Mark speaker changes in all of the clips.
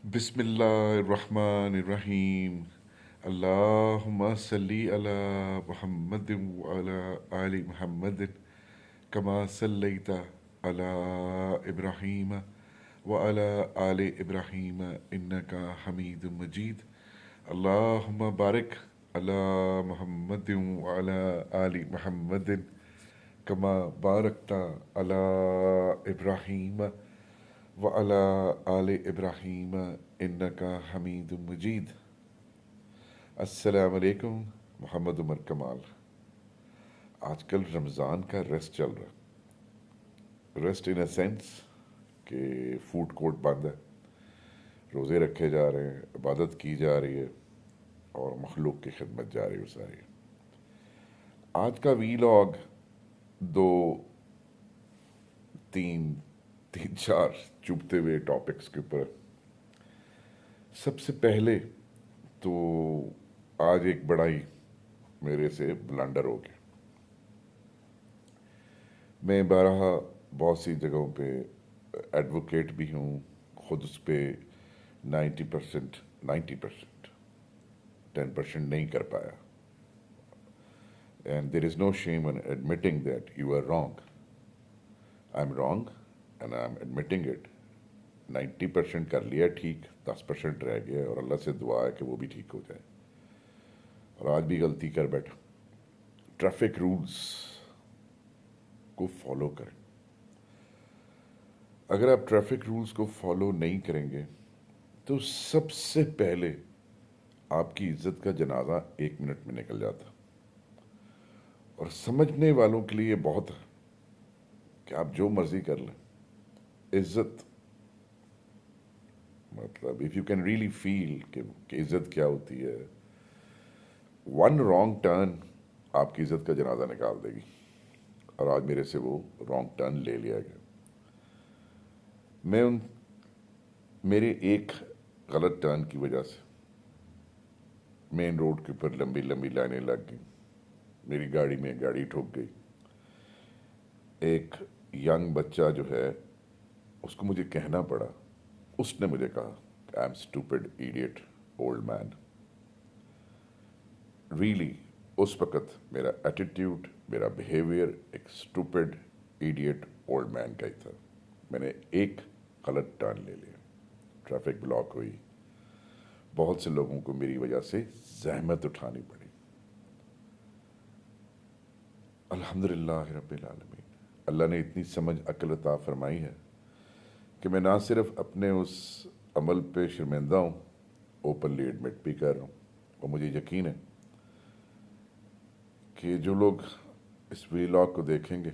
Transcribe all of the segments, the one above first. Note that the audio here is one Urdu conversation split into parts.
Speaker 1: بسم اللہ الرحمن الرحیم اللہم صلی علی محمد وعلی آل محمد کما صلیت علی ابراہیم وعلی آل ابراہیم انکا حمید مجید اللہم بارک علی محمد وعلی آل محمد کما بارکت علی ابراہیم وعلى آل ابراہیم انکا حمید مجید۔ السلام علیکم محمد عمر کمال۔ آج کل رمضان کا ریسٹ چل رہا ہے، ریسٹ ان اے سینس کہ فوڈ کورٹ بند ہے، روزے رکھے جا رہے ہیں، عبادت کی جا رہی ہے اور مخلوق کی خدمت جاری ہو ساری ہے۔ آج کا وی لاگ دو تین تین چار چبھتے ہوئے ٹاپکس کے اوپر۔ سب سے پہلے تو آج ایک بڑا ہی میرے سے بلنڈر ہو گیا۔ میں بارہا بہت سی جگہوں پہ ایڈوکیٹ بھی ہوں، خود اس پہ 90% 10% نہیں کر پایا۔ And there is no shame in admitting that you are wrong. I am wrong and I am admitting it. 90% کر لیا ٹھیک، 10% رہ گیا اور اللہ سے دعا ہے کہ وہ بھی ٹھیک ہو جائے۔ اور آج بھی غلطی کر بیٹھا۔ ٹریفک رولز کو فالو کریں۔ اگر آپ ٹریفک رولز کو فالو نہیں کریں گے تو سب سے پہلے آپ کی عزت کا جنازہ 1 منٹ میں نکل جاتا۔ اور سمجھنے والوں کے لیے بہت ہے کہ آپ جو مرضی کر لیں، عزت مطلب if you can really feel کہ عزت کیا ہوتی ہے، ون رانگ ٹرن آپ کی عزت کا جنازہ نکال دے گی۔ اور آج میرے سے وہ رانگ ٹرن لے لیا گیا۔ میرے ایک غلط ٹرن کی وجہ سے مین روڈ کے اوپر لمبی لمبی لائنیں لگ گئیں، میری گاڑی میں گاڑی ٹھوک گئی۔ ایک ینگ بچہ جو ہے اس کو مجھے کہنا پڑا، اس نے مجھے کہا I am stupid idiot old man. Really اس وقت میرا ایٹیٹیوڈ، میرا بیہیویئر ایک اسٹوپڈ ایڈیٹ اولڈ مین کا ہی تھا۔ میں نے ایک غلط ٹرن لے لیا، ٹریفک بلاک ہوئی، بہت سے لوگوں کو میری وجہ سے زحمت اٹھانی پڑی۔ الحمدللہ رب العالمین، اللہ نے اتنی سمجھ عقل عطا فرمائی ہے کہ میں نہ صرف اپنے اس عمل پہ شرمندہ ہوں، اوپنلی ایڈمٹ بھی کر رہا ہوں، اور مجھے یقین ہے کہ جو لوگ اس ویلاگ کو دیکھیں گے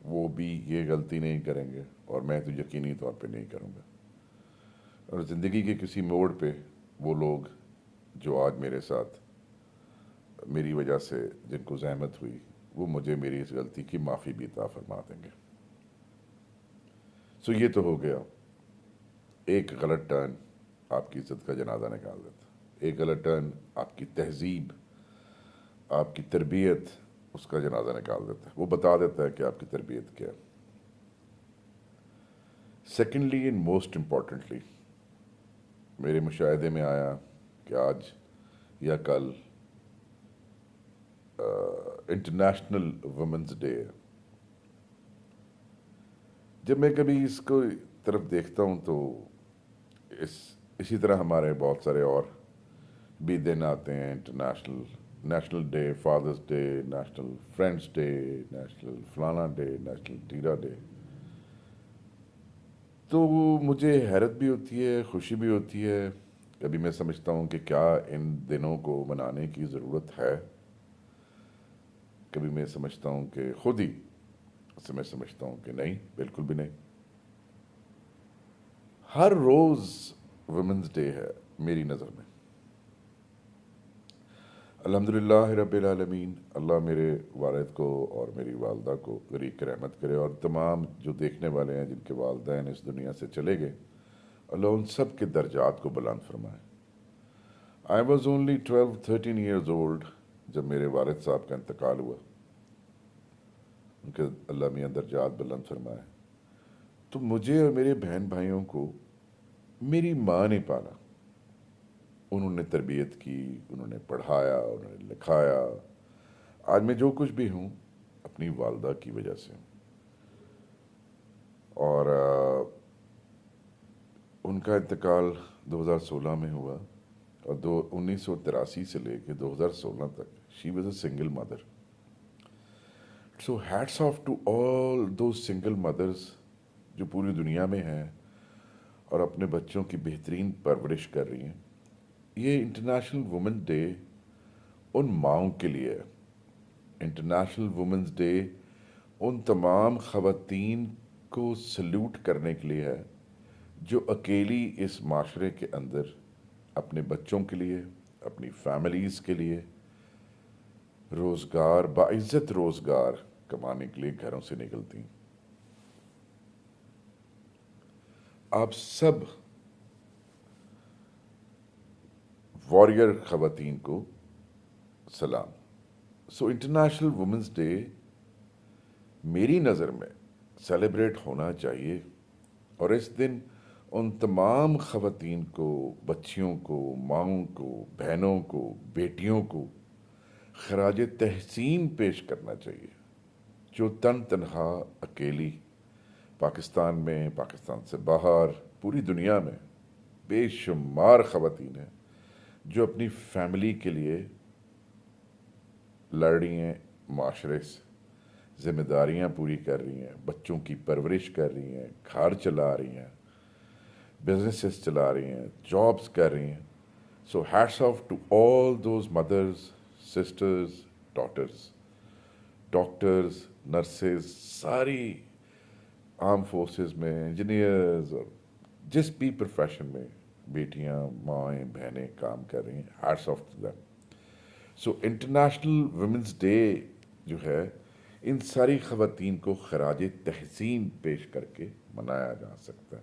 Speaker 1: وہ بھی یہ غلطی نہیں کریں گے، اور میں تو یقینی طور پہ نہیں کروں گا۔ اور زندگی کے کسی موڑ پہ وہ لوگ جو آج میرے ساتھ میری وجہ سے جن کو زحمت ہوئی، وہ مجھے میری اس غلطی کی معافی بھی عطا فرما دیں گے۔ سو یہ تو ہو گیا، ایک غلط ٹرن آپ کی عزت کا جنازہ نکال دیتا۔ ایک غلط ٹرن آپ کی تہذیب، آپ کی تربیت، اس کا جنازہ نکال دیتا ہے، وہ بتا دیتا ہے کہ آپ کی تربیت کیا ہے۔ سیکنڈلی اینڈ موسٹ امپورٹنٹلی، میرے مشاہدے میں آیا کہ آج یا کل انٹرنیشنل ویمنز ڈے ہے۔ جب میں کبھی اس کو طرف دیکھتا ہوں تو اسی طرح ہمارے بہت سارے اور بھی دن آتے ہیں، national day, father's day, national friends day, national فلانا ڈے، نیشنل ٹیرا ڈے۔ تو مجھے حیرت بھی ہوتی ہے، خوشی بھی ہوتی ہے۔ کبھی میں سمجھتا ہوں کہ کیا ان دنوں کو منانے کی ضرورت ہے؟ کبھی میں سمجھتا ہوں کہ خود ہی میں سمجھتا ہوں کہ نہیں، بالکل بھی نہیں۔ ہر روز ویمنز ڈے ہے میری نظر میں۔ الحمدللہ رب العالمین، اللہ میرے والد کو اور میری والدہ کو غریق رحمت کرے، اور تمام جو دیکھنے والے ہیں جن کے والدین اس دنیا سے چلے گئے، اللہ ان سب کے درجات کو بلند فرمائے۔ I was only 12-13 years old جب میرے والد صاحب کا انتقال ہوا، ان کے اللہ میاں درجات بلند فرمائے۔ تو مجھے اور میرے بہن بھائیوں کو میری ماں نے پالا، انہوں نے تربیت کی، انہوں نے پڑھایا، انہوں نے لکھایا. آج میں جو کچھ بھی ہوں اپنی والدہ کی وجہ سے ہوں. اور ان کا انتقال 2016 میں ہوا، اور 1983 سے لے کے 2016 تک she was a single mother. So hats off to all those single mothers جو پوری دنیا میں ہیں اور اپنے بچوں کی بہترین پرورش کر رہی ہیں. یہ انٹرنیشنل وومن ڈے ان ماؤں کے لیے ہے. انٹرنیشنل وومنز ڈے ان تمام خواتین کو سلیوٹ کرنے کے لیے ہے جو اکیلی اس معاشرے کے اندر اپنے بچوں کے لیے، اپنی فیملیز کے لیے روزگار، باعزت روزگار کمانے کے لیے گھروں سے نکلتی. آپ سب واریر خواتین کو سلام. سو انٹرنیشنل وومنز ڈے میری نظر میں سیلیبریٹ ہونا چاہیے، اور اس دن ان تمام خواتین کو، بچیوں کو، ماؤں کو، بہنوں کو، بیٹیوں کو خراج تحسین پیش کرنا چاہیے جو تن تنہا اکیلی پاکستان میں، پاکستان سے باہر، پوری دنیا میں بے شمار خواتین ہیں جو اپنی فیملی کے لیے لڑ رہی ہیں، معاشرے سے ذمہ داریاں پوری کر رہی ہیں، بچوں کی پرورش کر رہی ہیں، گھر چلا رہی ہیں، بزنسز چلا رہی ہیں، جابس کر رہی ہیں. So hats off to all those mothers, sisters, daughters, doctors, nurses, ساری آرم فورسز میں انجینئرز اور جس بھی پروفیشن میں بیٹیاں، مائیں، بہنیں کام کر رہی ہیں، hates off to them. So international women's day جو ہے ان ساری خواتین کو خراج تحسین پیش کر کے منایا جا سکتا ہے،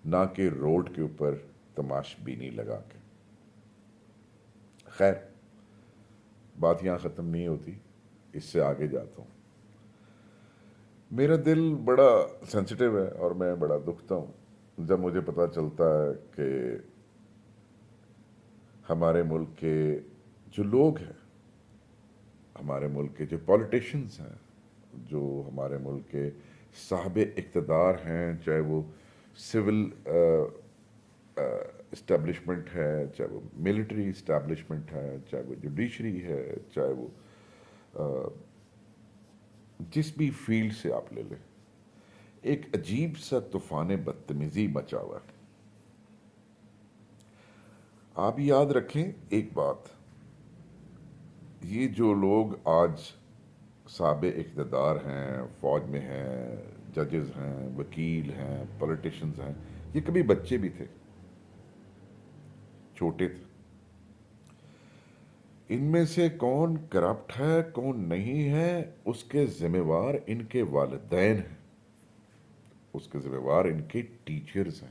Speaker 1: نہ کہ روڈ کے اوپر تماش بینی لگا کے. خیر، بات یہاں ختم نہیں ہوتی، اس سے آگے جاتا ہوں. میرا دل بڑا سینسٹیو ہے اور میں بڑا دکھتا ہوں جب مجھے پتہ چلتا ہے کہ ہمارے ملک کے جو لوگ ہیں، ہمارے ملک کے جو پولیٹیشنز ہیں، جو ہمارے ملک کے صاحب اقتدار ہیں، چاہے وہ سول اسٹیبلشمنٹ ہے، چاہے وہ ملٹری اسٹیبلشمنٹ ہے، چاہے وہ جوڈیشری ہے، چاہے وہ جس بھی فیلڈ سے آپ لے لیں، ایک عجیب سا طوفان بدتمیزی مچا ہوا ہے. آپ یاد رکھیں ایک بات، یہ جو لوگ آج صاحب اقتدار ہیں، فوج میں ہیں، ججز ہیں، وکیل ہیں، پولیٹیشنز ہیں، یہ کبھی بچے بھی تھے، چھوٹے تھے. ان میں سے کون کرپٹ ہے، کون نہیں ہے، اس کے ذمہ وار ان کے والدین ہیں، اس کے ذمہ وار ان کے ٹیچرز ہیں.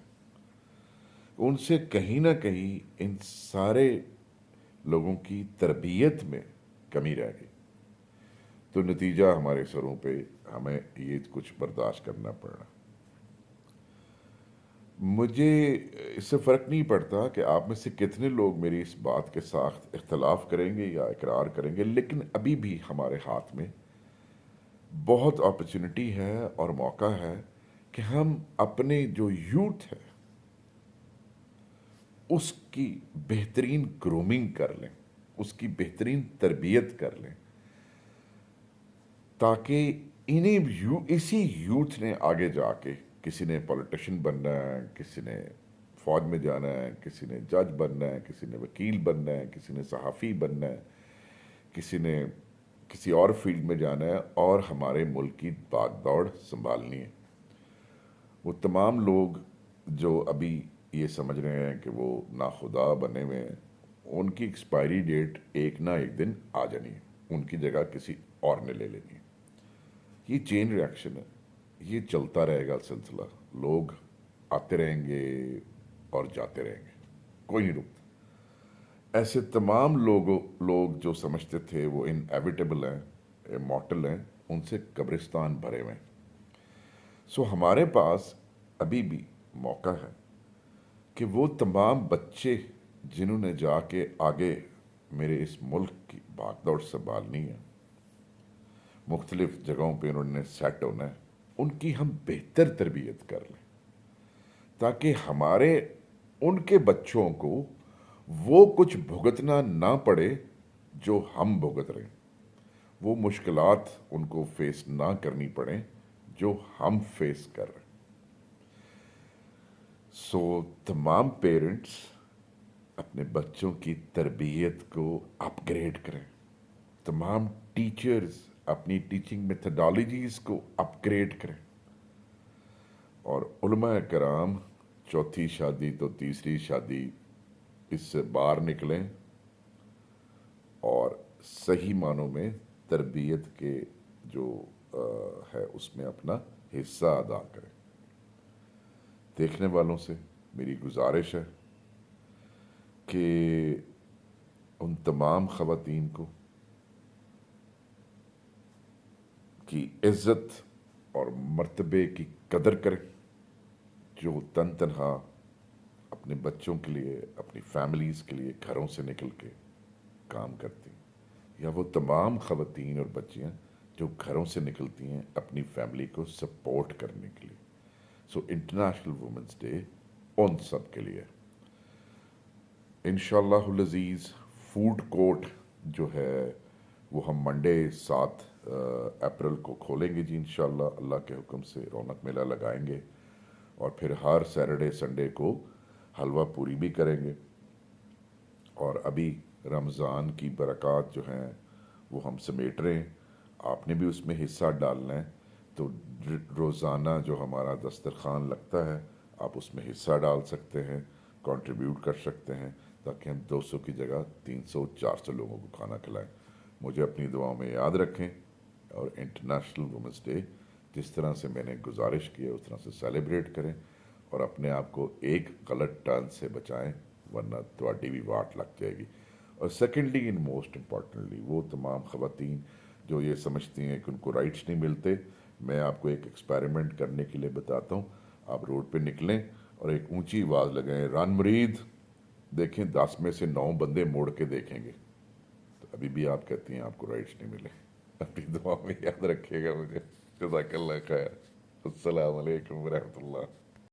Speaker 1: ان سے کہیں نہ کہیں ان سارے لوگوں کی تربیت میں کمی رہ گئی، تو نتیجہ ہمارے سروں پہ ہمیں یہ کچھ برداشت کرنا پڑ رہا. مجھے اس سے فرق نہیں پڑتا کہ آپ میں سے کتنے لوگ میری اس بات کے ساتھ اختلاف کریں گے یا اقرار کریں گے، لیکن ابھی بھی ہمارے ہاتھ میں بہت اپرچونٹی ہے اور موقع ہے کہ ہم اپنے جو یوتھ ہے اس کی بہترین گرومنگ کر لیں، اس کی بہترین تربیت کر لیں، تاکہ اسی یوتھ نے آگے جا کے، کسی نے پولیٹیشین بننا ہے، کسی نے فوج میں جانا ہے، کسی نے جج بننا ہے، کسی نے وکیل بننا ہے، کسی نے صحافی بننا ہے، کسی نے کسی اور فیلڈ میں جانا ہے اور ہمارے ملک کی بھاگ دوڑ سنبھالنی ہے. وہ تمام لوگ جو ابھی یہ سمجھ رہے ہیں کہ وہ ناخدا بنے ہوئے ہیں، ان کی ایکسپائری ڈیٹ ایک نہ ایک دن آ جانی ہے، ان کی جگہ کسی اور نے لے لینی ہے. یہ چین ری ایکشن ہے، یہ چلتا رہے گا سلسلہ. لوگ آتے رہیں گے اور جاتے رہیں گے، کوئی نہیں رکتا. ایسے تمام لوگ جو سمجھتے تھے وہ انیویٹیبل ہیں، امورٹل ہیں، ان سے قبرستان بھرے ہوئے ہیں. سو ہمارے پاس ابھی بھی موقع ہے کہ وہ تمام بچے جنہوں نے جا کے آگے میرے اس ملک کی بھاگ دوڑ سنبھالنی ہے، مختلف جگہوں پہ انہوں نے سیٹ ہونا ہے، ان کی ہم بہتر تربیت کر لیں تاکہ ہمارے ان کے بچوں کو وہ کچھ بھگتنا نہ پڑے جو ہم بھگت رہے ہیں، وہ مشکلات ان کو فیس نہ کرنی پڑیں جو ہم فیس کر رہے ہیں۔ سو تمام پیرنٹس اپنے بچوں کی تربیت کو اپ گریڈ کریں، تمام ٹیچرز اپنی ٹیچنگ میتھڈالوجیز کو اپ گریڈ کریں، اور علماء کرام چوتھی شادی تو تیسری شادی اس سے باہر نکلیں اور صحیح معنوں میں تربیت کے جو ہے اس میں اپنا حصہ ادا کریں۔ دیکھنے والوں سے میری گزارش ہے کہ ان تمام خواتین کو کی عزت اور مرتبے کی قدر کریں جو تن تنہا اپنے بچوں کے لیے، اپنی فیملیز کے لیے گھروں سے نکل کے کام کرتی ہیں، یا وہ تمام خواتین اور بچیاں جو گھروں سے نکلتی ہیں اپنی فیملی کو سپورٹ کرنے کے لیے۔ سو انٹرنیشنل وومنس ڈے ان سب کے لیے۔ انشاءاللہ العزیز فوڈ کورٹ جو ہے وہ ہم منڈے 7 اپریل کو کھولیں گے جی، انشاءاللہ اللہ کے حکم سے رونق میلہ لگائیں گے، اور پھر ہر سیٹرڈے سنڈے کو حلوہ پوری بھی کریں گے۔ اور ابھی رمضان کی برکات جو ہیں وہ ہم سمیٹ رہے ہیں، آپ نے بھی اس میں حصہ ڈالنا ہے، تو روزانہ جو ہمارا دسترخوان لگتا ہے آپ اس میں حصہ ڈال سکتے ہیں، کنٹریبیوٹ کر سکتے ہیں، تاکہ ہم 200 کی جگہ 300 400 لوگوں کو کھانا کھلائیں۔ مجھے اپنی دعاؤں میں یاد رکھیں، اور انٹرنیشنل وومنس ڈے جس طرح سے میں نے گزارش کی ہے اس طرح سے سیلیبریٹ کریں، اور اپنے آپ کو ایک غلط ٹرن سے بچائیں، ورنہ تھوڑی بھی واٹ لگ جائے گی۔ اور سیکنڈلی اینڈ موسٹ امپورٹنٹلی وہ تمام خواتین جو یہ سمجھتی ہیں کہ ان کو رائٹس نہیں ملتے، میں آپ کو ایک ایکسپیریمنٹ کرنے کے لیے بتاتا ہوں۔ آپ روڈ پہ نکلیں اور ایک اونچی آواز لگائیں، رن مرید، دیکھیں 10 میں سے 9 بندے موڑ کے دیکھیں گے، تو ابھی بھی آپ کہتی ہیں آپ کو رائٹس نہیں ملے۔ اپنی دعا میں یاد رکھیے گا مجھے۔ جزاک اللہ خیر۔ السلام علیکم ورحمۃ اللہ۔